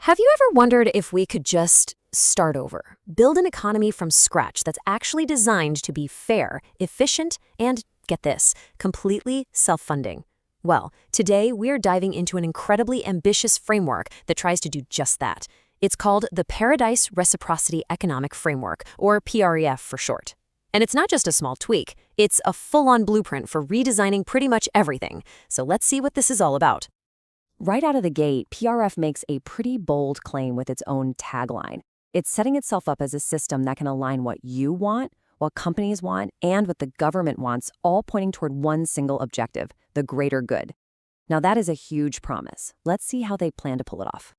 Have you ever wondered if we could just start over, build an economy from scratch that's actually designed to be fair, efficient, and, get this, completely self-funding? Well, today we're diving into an incredibly ambitious framework that tries to do just that. It's called the Paradise Reciprocity Economic Framework, or PREF for short. And it's not just a small tweak, it's a full-on blueprint for redesigning pretty much everything. So let's see what this is all about. Right out of the gate, PRF makes a pretty bold claim with its own tagline. It's setting itself up as a system that can align what you want, what companies want, and what the government wants, all pointing toward one single objective, the greater good. Now that is a huge promise. Let's see how they plan to pull it off.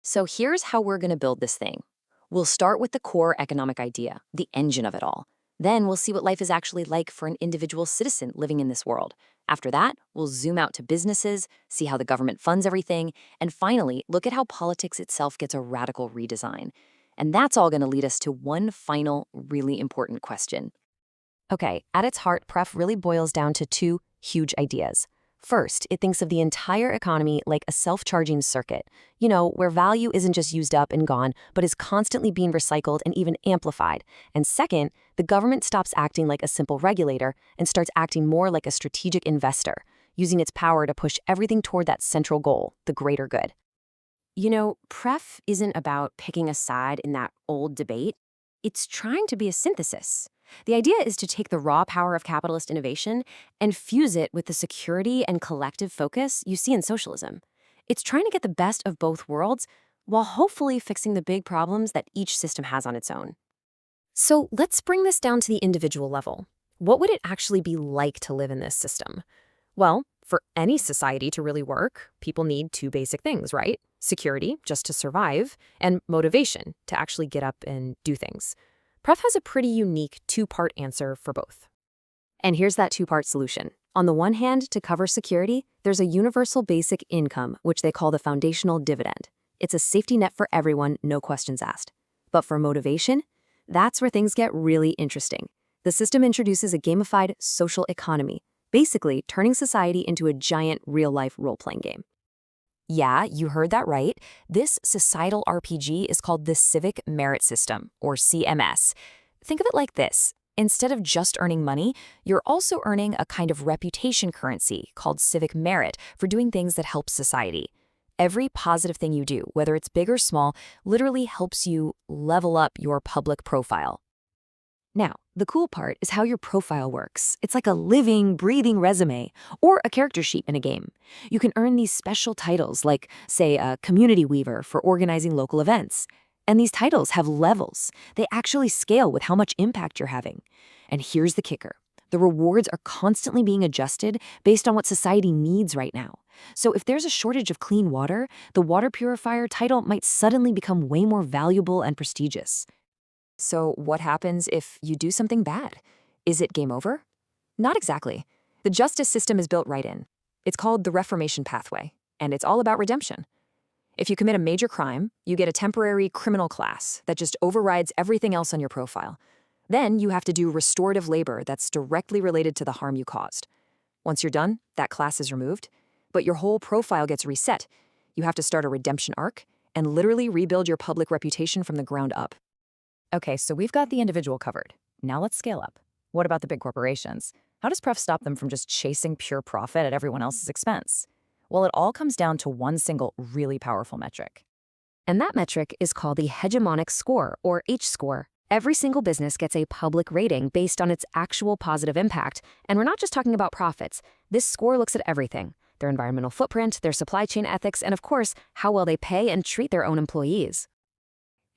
So here's how we're going to build this thing. We'll start with the core economic idea, the engine of it all. Then we'll see what life is actually like for an individual citizen living in this world. After that, we'll zoom out to businesses, see how the government funds everything, and finally, look at how politics itself gets a radical redesign. And that's all going to lead us to one final, really important question. Okay, at its heart, PREF really boils down to two huge ideas. First, it thinks of the entire economy like a self-charging circuit, where value isn't just used up and gone, but is constantly being recycled and even amplified. And second, the government stops acting like a simple regulator and starts acting more like a strategic investor, using its power to push everything toward that central goal, the greater good. PREF isn't about picking a side in that old debate. It's trying to be a synthesis. The idea is to take the raw power of capitalist innovation and fuse it with the security and collective focus you see in socialism. It's trying to get the best of both worlds while hopefully fixing the big problems that each system has on its own. So let's bring this down to the individual level. What would it actually be like to live in this system? Well, for any society to really work, people need two basic things, right? Security, just to survive, and motivation, to actually get up and do things. PREF has a pretty unique two-part answer for both. And here's that two-part solution. On the one hand, to cover security, there's a universal basic income, which they call the Foundational Dividend. It's a safety net for everyone, no questions asked. But for motivation, that's where things get really interesting. The system introduces a gamified social economy, basically turning society into a giant real-life role-playing game. Yeah, you heard that right. This societal RPG is called the Civic Merit System, or CMS. Think of it like this. Instead of just earning money, you're also earning a kind of reputation currency called civic merit for doing things that help society. Every positive thing you do, whether it's big or small, literally helps you level up your public profile. Now, the cool part is how your profile works. It's like a living, breathing resume or a character sheet in a game. You can earn these special titles like, say, a community weaver for organizing local events. And these titles have levels. They actually scale with how much impact you're having. And here's the kicker. The rewards are constantly being adjusted based on what society needs right now. So if there's a shortage of clean water, the water purifier title might suddenly become way more valuable and prestigious. So what happens if you do something bad? Is it game over? Not exactly. The justice system is built right in. It's called the Reformation Pathway, and it's all about redemption. If you commit a major crime, you get a temporary criminal class that just overrides everything else on your profile. Then you have to do restorative labor that's directly related to the harm you caused. Once you're done, that class is removed, but your whole profile gets reset. You have to start a redemption arc and literally rebuild your public reputation from the ground up. Okay, so we've got the individual covered. Now let's scale up. What about the big corporations? How does PREF stop them from just chasing pure profit at everyone else's expense? Well, it all comes down to one single really powerful metric. And that metric is called the hegemonic score, or H-score. Every single business gets a public rating based on its actual positive impact. And we're not just talking about profits. This score looks at everything: their environmental footprint, their supply chain ethics, and of course, how well they pay and treat their own employees.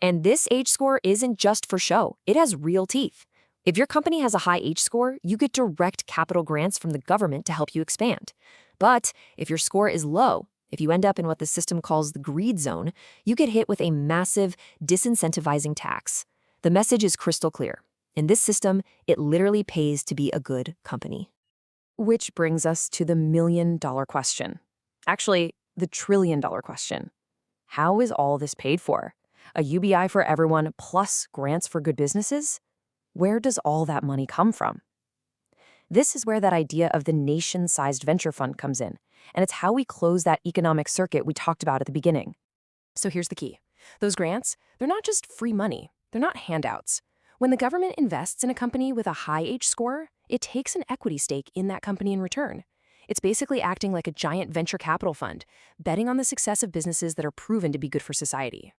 And this H-score isn't just for show. It has real teeth. If your company has a high H-score, you get direct capital grants from the government to help you expand. But if your score is low, if you end up in what the system calls the greed zone, you get hit with a massive disincentivizing tax. The message is crystal clear. In this system, it literally pays to be a good company. Which brings us to the million-dollar question. Actually, the trillion-dollar question. How is all this paid for? A UBI for everyone plus grants for good businesses? Where does all that money come from? This is where that idea of the nation-sized venture fund comes in, and it's how we close that economic circuit we talked about at the beginning. So here's the key. Those grants, they're not just free money. They're not handouts. When the government invests in a company with a high H score, it takes an equity stake in that company in return. It's basically acting like a giant venture capital fund, betting on the success of businesses that are proven to be good for society.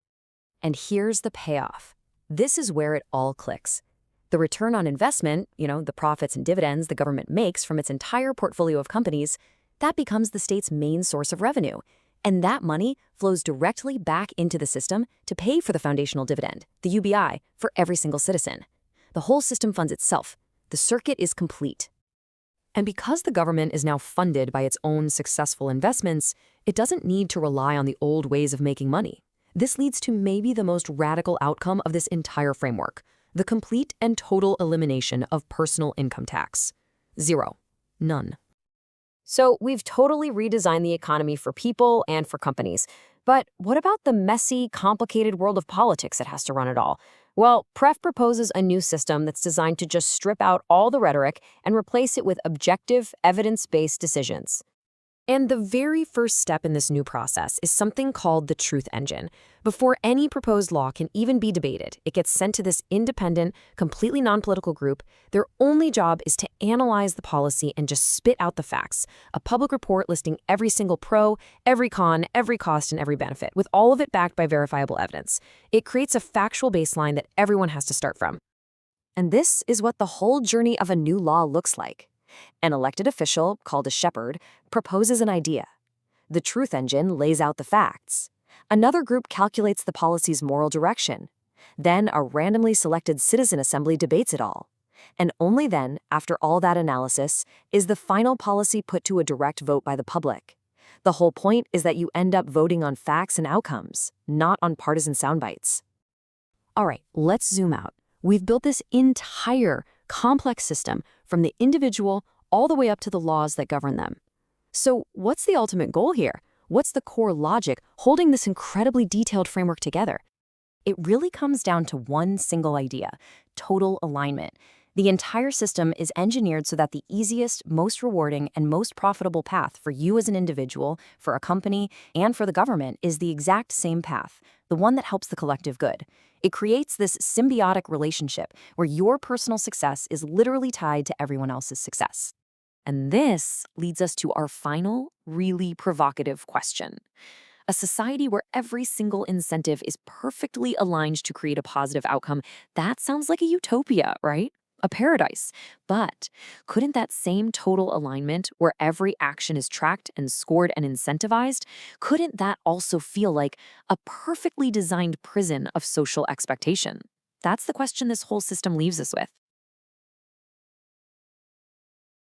And here's the payoff. This is where it all clicks. The return on investment, the profits and dividends the government makes from its entire portfolio of companies, that becomes the state's main source of revenue. And that money flows directly back into the system to pay for the foundational dividend, the UBI, for every single citizen. The whole system funds itself. The circuit is complete. And because the government is now funded by its own successful investments, it doesn't need to rely on the old ways of making money. This leads to maybe the most radical outcome of this entire framework: the complete and total elimination of personal income tax. Zero. None. So we've totally redesigned the economy for people and for companies. But what about the messy, complicated world of politics that has to run it all? Well, PREF proposes a new system that's designed to just strip out all the rhetoric and replace it with objective, evidence-based decisions. And the very first step in this new process is something called the truth engine. Before any proposed law can even be debated, it gets sent to this independent, completely non-political group. Their only job is to analyze the policy and just spit out the facts. A public report listing every single pro, every con, every cost, and every benefit, with all of it backed by verifiable evidence. It creates a factual baseline that everyone has to start from. And this is what the whole journey of a new law looks like. An elected official, called a shepherd, proposes an idea. The truth engine lays out the facts. Another group calculates the policy's moral direction. Then a randomly selected citizen assembly debates it all. And only then, after all that analysis, is the final policy put to a direct vote by the public. The whole point is that you end up voting on facts and outcomes, not on partisan soundbites. All right, let's zoom out. We've built this entire complex system from the individual all the way up to the laws that govern them. So what's the ultimate goal here? What's the core logic holding this incredibly detailed framework together? It really comes down to one single idea: total alignment. The entire system is engineered so that the easiest, most rewarding, and most profitable path for you as an individual, for a company, and for the government is the exact same path, the one that helps the collective good. It creates this symbiotic relationship where your personal success is literally tied to everyone else's success. And this leads us to our final, really provocative question. A society where every single incentive is perfectly aligned to create a positive outcome, that sounds like a utopia, right? A paradise. But couldn't that same total alignment, where every action is tracked and scored and incentivized, couldn't that also feel like a perfectly designed prison of social expectation? That's the question this whole system leaves us with.